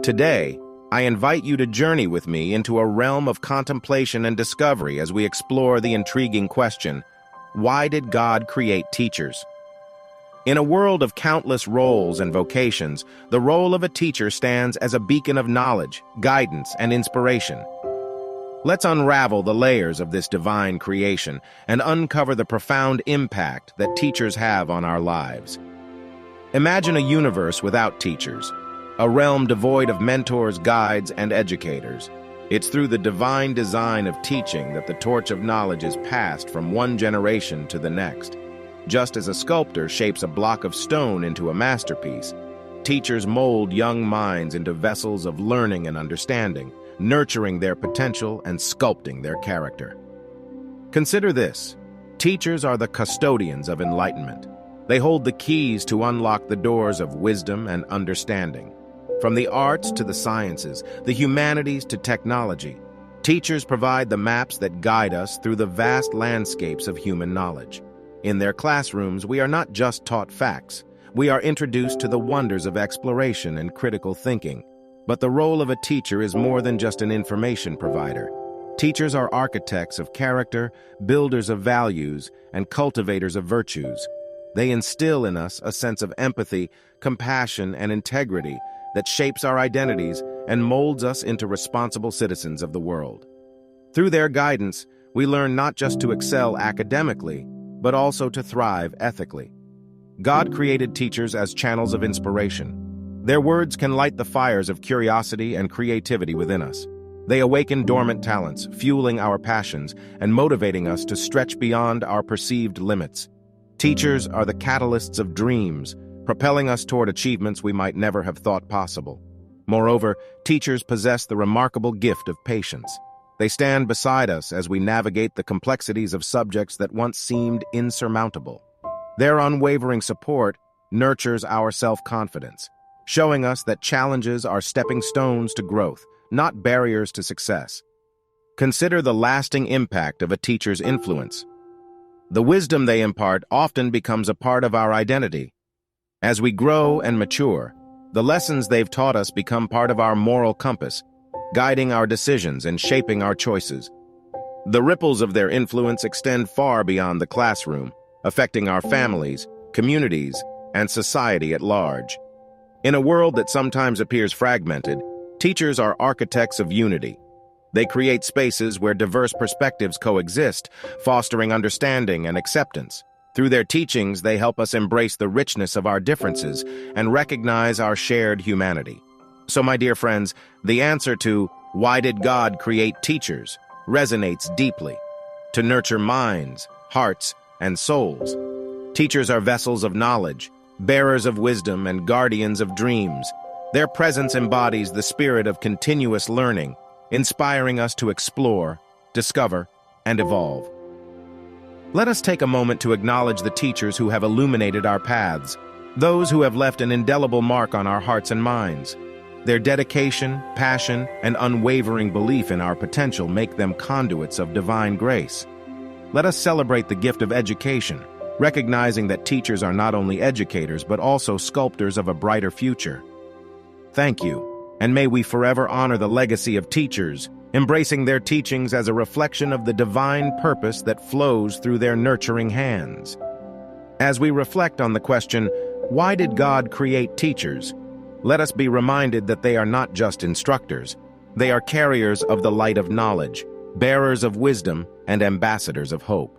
Today, I invite you to journey with me into a realm of contemplation and discovery as we explore the intriguing question, why did God create teachers? In a world of countless roles and vocations, the role of a teacher stands as a beacon of knowledge, guidance, and inspiration. Let's unravel the layers of this divine creation and uncover the profound impact that teachers have on our lives. Imagine a universe without teachers, a realm devoid of mentors, guides, and educators. It's through the divine design of teaching that the torch of knowledge is passed from one generation to the next. Just as a sculptor shapes a block of stone into a masterpiece, teachers mold young minds into vessels of learning and understanding, nurturing their potential and sculpting their character. Consider this: teachers are the custodians of enlightenment. They hold the keys to unlock the doors of wisdom and understanding. From the arts to the sciences, the humanities to technology, teachers provide the maps that guide us through the vast landscapes of human knowledge. In their classrooms, we are not just taught facts. We are introduced to the wonders of exploration and critical thinking. But the role of a teacher is more than just an information provider. Teachers are architects of character, builders of values, and cultivators of virtues. They instill in us a sense of empathy, compassion, and integrity that shapes our identities and molds us into responsible citizens of the world. Through their guidance, we learn not just to excel academically, but also to thrive ethically. God created teachers as channels of inspiration. Their words can light the fires of curiosity and creativity within us. They awaken dormant talents, fueling our passions and motivating us to stretch beyond our perceived limits. Teachers are the catalysts of dreams, propelling us toward achievements we might never have thought possible. Moreover, teachers possess the remarkable gift of patience. They stand beside us as we navigate the complexities of subjects that once seemed insurmountable. Their unwavering support nurtures our self-confidence, showing us that challenges are stepping stones to growth, not barriers to success. Consider the lasting impact of a teacher's influence. The wisdom they impart often becomes a part of our identity. As we grow and mature, the lessons they've taught us become part of our moral compass, guiding our decisions and shaping our choices. The ripples of their influence extend far beyond the classroom, affecting our families, communities, and society at large. In a world that sometimes appears fragmented, teachers are architects of unity. They create spaces where diverse perspectives coexist, fostering understanding and acceptance. Through their teachings, they help us embrace the richness of our differences and recognize our shared humanity. So, my dear friends, the answer to why did God create teachers resonates deeply. To nurture minds, hearts, and souls. Teachers are vessels of knowledge, bearers of wisdom, and guardians of dreams. Their presence embodies the spirit of continuous learning, inspiring us to explore, discover, and evolve. Let us take a moment to acknowledge the teachers who have illuminated our paths, those who have left an indelible mark on our hearts and minds. Their dedication, passion, and unwavering belief in our potential make them conduits of divine grace. Let us celebrate the gift of education, recognizing that teachers are not only educators but also sculptors of a brighter future. Thank you, and may we forever honor the legacy of teachers, embracing their teachings as a reflection of the divine purpose that flows through their nurturing hands. As we reflect on the question, why did God create teachers? Let us be reminded that they are not just instructors. They are carriers of the light of knowledge, bearers of wisdom, and ambassadors of hope.